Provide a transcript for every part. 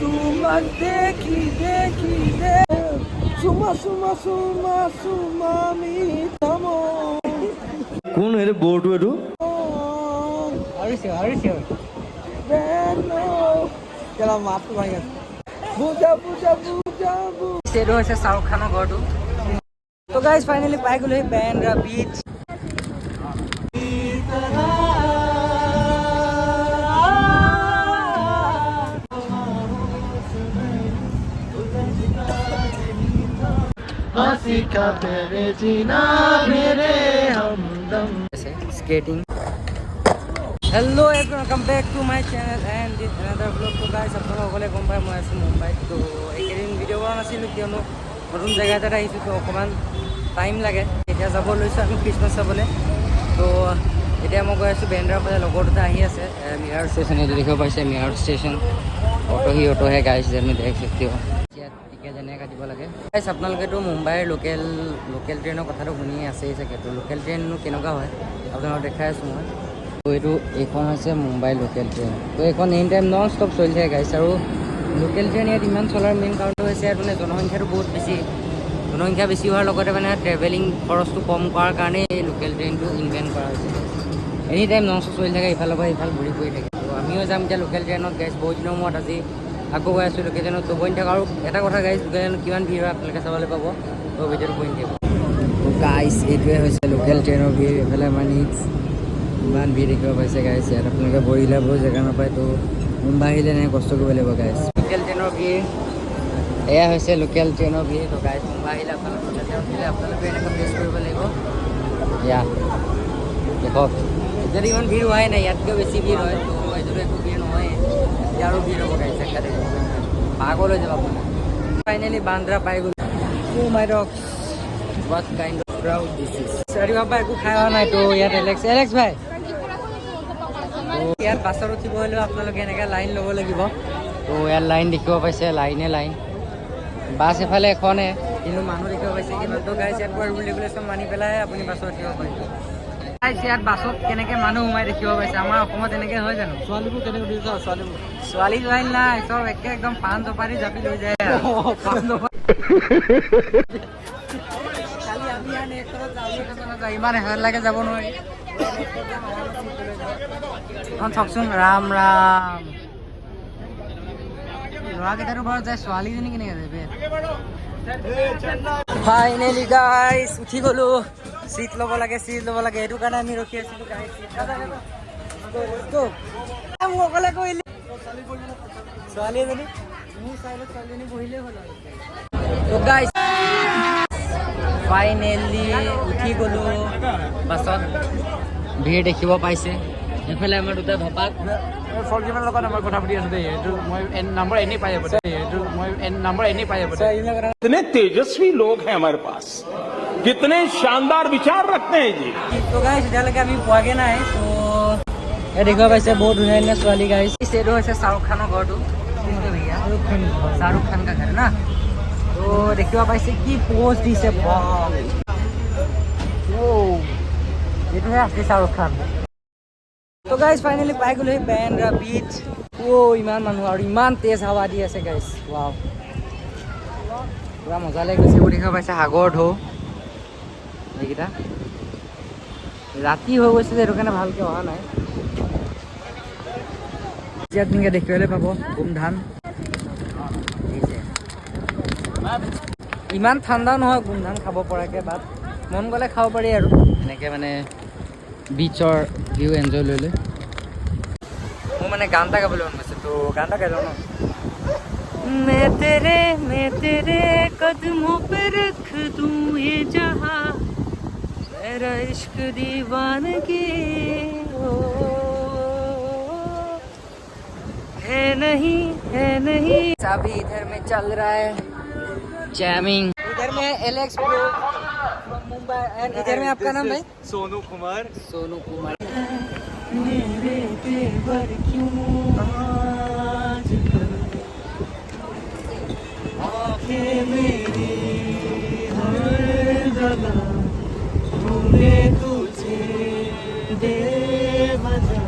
তোমাক দেখি দেখি দে চুমা চুমা চুমা চুমা মিঠাম কোন হেৰি বৰটো এইটো কেলা মাতটো ভাঙি আছে বুজা বুজা বুজা এইটো হৈছে শ্বাহৰুখ খানৰ ঘৰটো তো গাইজ ফাইনেলি পাই গ'লো বেন্দ্ৰা বিচ skating. Hello everyone, welcome back to my channel and this another vlog. So guys, আপোনালোকে গম পাই মই আছো মুম্বাইত তো এইকেইদিন ভিডিঅ' কৰা নাছিলোঁ কিয়নো নতুন জেগা এটাত আহিছোঁ তো অকণমান টাইম লাগে এতিয়া যাব লৈছোঁ আমি খ্ৰীষ্টমাছ চাবলৈ তো এতিয়া মই গৈ আছোঁ বেন্দ্ৰাৰ ফালে লগৰ দুটা আহি আছে মিৰাৰ ষ্টেচন এইটো দেখিব পাইছে মিৰাৰ ষ্টেচন অটোহে গাইছ যেনে দেখ सकते हो ইয়াত টিকেট যেনেকৈ কাটিব লাগে গাইছ আপোনালোকেতো মুম্বাইৰ লোকেল ট্ৰেইনৰ কথাটো শুনিয়ে আছেই চাগে তো লোকেল ট্ৰেইননো কেনেকুৱা হয় আপোনালোকক দেখাই আছোঁ মই তো এইখন হৈছে মুম্বাই লোকেল ট্ৰেইন তো এইখন এনি টাইম নন ষ্টপ চলি থাকে গাইছ আৰু লোকেল ট্ৰেইন ইয়াত ইমান চলাৰ মেইন কাৰণটো হৈছে ইয়াত মানে জনসংখ্যাটো বহুত বেছি জনসংখ্যা বেছি হোৱাৰ লগতে মানে ট্ৰেভেলিং খৰচটো কম কৰাৰ কাৰণে এই লোকেল ট্ৰেইনটো ইনভেণ্ট কৰা হৈছে এনি টাইম নন ষ্টপ চলি থাকে ইফালৰ পৰা ইফাল ঘূৰি ফুৰি থাকে তো আমিও যাম এতিয়া লোকেল ট্ৰেইনত গাইছ বহুত দিনৰ মূৰত আজি আকৌ গৈ আছোঁ লোকেল ট্ৰেইনত তো বহি থাকক আৰু এটা কথা গাইছ লোকেল ট্ৰেইনত কিমান ভিৰ হয় আপোনালোকে চাবলৈ পাব তো ভিডিঅ'টো বহি থাকিব তো গাইছ এইটোৱে হৈছে লোকেল ট্ৰেইনৰ ভিৰ এইফালে মানে ইমান ভিৰ দেখিব পাইছে গাইছ ইয়াত আপোনালোকে বহিলে বহুত জেগা নাপায় তো মুম্বাই আহিলে এনেকৈ কষ্ট কৰিব লাগিব গাইছ লোকেল ট্ৰেইনৰ ভিৰ এয়া হৈছে লোকেল ট্ৰেইনৰ ভিৰ তো গাইছ মুম্বাই আহিলে আপোনালোকে এনেকৈ ফেচ কৰিব লাগিব এয়া দেখক যদি ইমান ভিৰ হোৱাই নাই ইয়াতকৈ বেছি ভিৰ হয় তো এইটোতো একো ভিৰ নহয় এতিয়া আৰু ভিৰ হ'ব গাইছ একেবাৰে পাগল হৈ যাব আপোনাৰ ফাইনেলি বান্দ্ৰা পাই গ'ল মাই dog what kind of crowd this is সৰি বাবা একো খাই অহা নাই তো ইয়াত এলেক্স ভাই তো ইয়াত বাছত উঠিব হ'লেও আপোনালোকে এনেকৈ লাইন ল'ব লাগিব তো ইয়াত লাইন দেখিব পাইছে লাইন বাছ এফালে এখনে কিন্তু মানুহ দেখিব পাইছে কিমানটো গাইছ ইয়াত ৰুল ৰেগুলেশ্যন মানি পেলাই আপুনি বাছত উঠিব পাৰিব গাইছ ইয়াত বাছত কেনেকৈ মানুহ সোমাই দেখিব পাইছে আমাৰ অসমত এনেকৈ হয় জানো ছোৱালীবোৰ কেনেকৈ উঠিছ ছোৱালী নাই চব একে একদম পাণ জপাৰি জাপি লৈ যায় ইমান হেঁচা লাগে যাব নোৱাৰি এখন চাওকচোন ৰাম ল'ৰাকেইটাৰো ঘৰত যায় ছোৱালীজনী কেনেকৈ যায় ফাইনেলি গাইছ উঠি গ'লোঁ চিট ল'ব লাগে সেইটো কাৰণে আমি ৰখি আছিলোঁ গাইছ মোক অকলে কৰিলে ছোৱালী এজনী মোৰ চাইডত ছোৱালীজনী বহিলেই হ'ল তো গাইছ ফাইনেলি উঠি গ'লোঁ বাছত ভিৰ দেখিব পাইছে এইফালে আমাৰ দুটা ধপাত ফৰ্জিমানৰ লগত আমাৰ কথা পাতি আছোঁ দেই এইটো মই নম্বৰ এনেই পাই যাব कितने तेजस्वी लोग हैं हमारे पास कितने शानदार विचार रखते हैं जी তো গাইছ এতিয়ালৈকে আমি পোৱাগৈ নাই তো এই দেখিব পাইছে বহুত ধুনীয়া ছোৱালী গাইছ এইটো হৈছে শ্বাহৰুখ খানৰ ঘৰটো শ্বাহৰুখ খান কা ঘৰ না তো দেখিব পাইছে কি পোষ্ট দিছে এইটোহে আছে শ্বাহৰুখ খান তো গাইছ ফাইনেলি পাই গ'লো বেন্দ্ৰা বিচ ইমান মানুহ আৰু ইমান তেজ হাৱা দি আছে গাইছ ৱাও পুৰা মজা লাগি গৈছে দেখিব পাইছে সাগৰ ঢৌ এইকেইটা ৰাতি হৈ গৈছে যে সেইটো কাৰণে ভালকৈ অহা নাই এতিয়া তেনেকৈ দেখিবলৈ পাব গোমধান ইমান ঠাণ্ডাও নহয় গোমধান খাব পৰাকৈ বাট মন গ'লে খাব পাৰি আৰু এনেকৈ মানে বিচৰ ভিউ এনজয় লৈ মোৰ মানে গান এটা গাবলৈ মন গৈছে তো গান এটা গাই লওঁ ন मैं तेरे कदमों पे रख दूं ये जहां मेरा इश्क दीवानगी है नहीं अभी इधर में चल रहा है जैमिंग इधर में Alex bro from Mumbai and इधर में आपका नाम है सोनू कुमार मेरे तेवर क्यों आजकल आँखें मेरी हर जगह ढूंढे तुझे बेवजह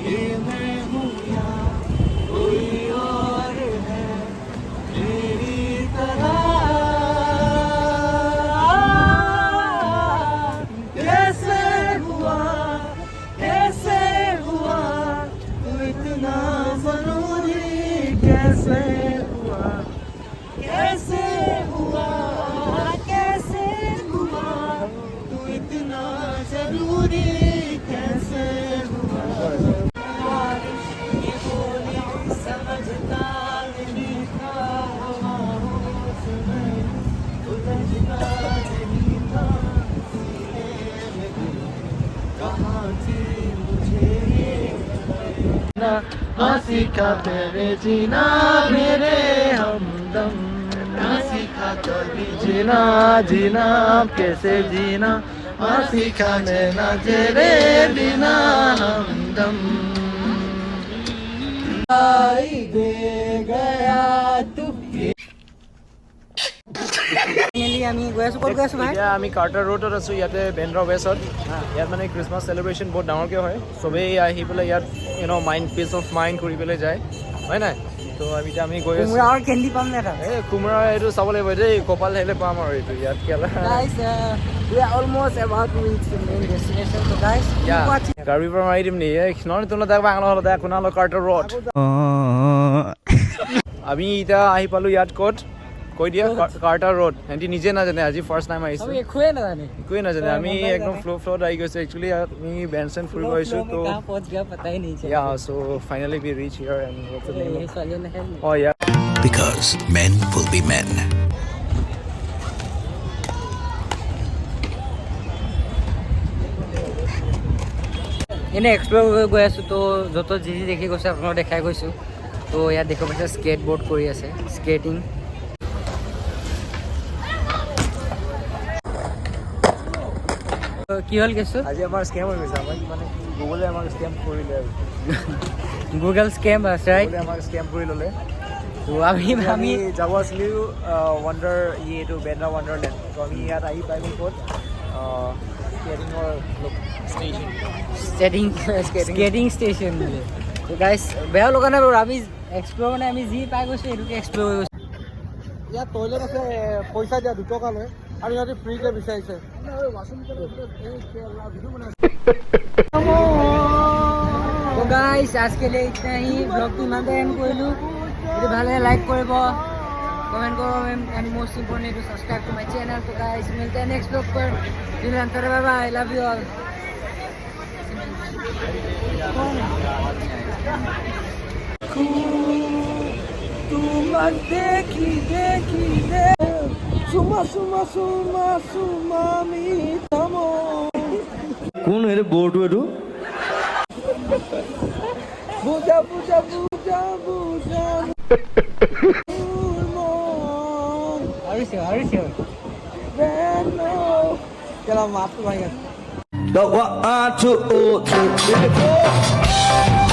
ये मैं हूँ या कोई और कैसे हुआ कैसे हुआ कैसे हुआ तू इतना जरूरी कैसे हुआ ये बोली समझता नहीं था हवाओं से मैं उलझता नहीं था कहाँ थी मुझे ये हंसी का तेरे जीना मेरे हमदम हंसी का कभी जीना जीना कैसे जीना हंसी का नैना तेरे बिना हमदम आई दे गया तू আমি গৈ আছো ক'ত গৈ আছো ভাই এতিয়া আমি কাৰ্টাৰ ৰোডত আছোঁ ইয়াতে বেন্দ্ৰা ৱেষ্টত ইয়াত মানে খ্ৰীষ্টমাছ চেলিব্ৰেশ্যন বহুত ডাঙৰকৈ হয় চবেই আহি পেলাই ইয়াত মাইণ্ড পিচ অফ মাইণ্ড কৰি পেলাই যায় হয় নাই তো এতিয়া আমি গৈ আছোঁ কোমৰা আৰু কেণ্ডি পাম নে তাত এই কোমৰা এইটো চাব লাগিব দেই কপাল আহিলে পাম আৰু এইটো ইয়াত কেলা guys we are almost about to reach the main destination so guys keep watching গাড়ীৰ পৰা মাৰি দিম নি এই নহয় তোৰ তাক বাংলা হ'ল তাক কোনালো কাৰ্টাৰ ৰোড আমি এতিয়া আহি পালোঁ ইয়াত ক'ত কৈ দিয়া কাৰ্টাৰ ৰোড সিহঁতি নিজে নাজানে আজি ফাৰ্ষ্ট টাইম আহিছোঁ আমি একোৱে নাজানে একোৱে নাজানে আমি একদম ফ্লত আহি গৈছোঁ একচুৱেলি আমি বেণ্ড চেণ্ড ফুৰিব আহিছোঁ তো कहां पहुंच गया पता ही नहीं चला yeah so finally we reach here and what's the name ये साले ने है oh yeah Because men will be men. এনে এক্সপ্লোৰ গৈ আছোঁ তো য'ত যি যি দেখি গৈছে আপোনাক দেখাই গৈছোঁ তো ইয়াত দেখিব পাইছে স্কেট বৰ্ড কৰি আছে স্কেটিং কি হ'ল কেছটো আজি আমাৰ স্কেম হৈ গৈছে আমাক মানে গুগলে আমাক স্কেম কৰিলে আৰু গুগল স্কেম আছে ৰাইট গুগলে আমাক স্কেম কৰি ল'লে তো আমি আমি যাব আছিলোঁ ৱাণ্ডাৰ এইটো বেন্দ্ৰা ৱাণ্ডাৰলেণ্ড তো আমি ইয়াত আহি পাই গ'ল ক'ত স্কেটিঙৰ ষ্টেচন স্কেটিং ষ্টেচন বুলি তো গাইজ বেয়া লগা নাই বাৰু আমি এক্সপ্ল'ৰ মানে আমি যি পাই গৈছোঁ সেইটোকে এক্সপ্ল'ৰ কৰি গৈছোঁ ইয়াত টয়লেট আছে পইচা দিয়া 2 টকা লয় আৰু সিহঁতে ফ্ৰীকৈ বিচাৰিছে तो गाइस आज के लिए इतना ही ब्लॉग की इमान एंड কৰিলোঁ যদি ভাল লাগে লাইক কৰিব कमेंट करो and most important to subscribe to my channel तो गाइस मिलते हैं नेक्स्ट ब्लॉग पर till then bye bye I love you all तुम देखी देखी दे सुमा सुमा सुमा सुमा मी तमो কোন এর বড়টু এটু বুঝা বুঝা বুঝা বুঝা Arisio. Bueno. Que la mato, vaya. 1 2 3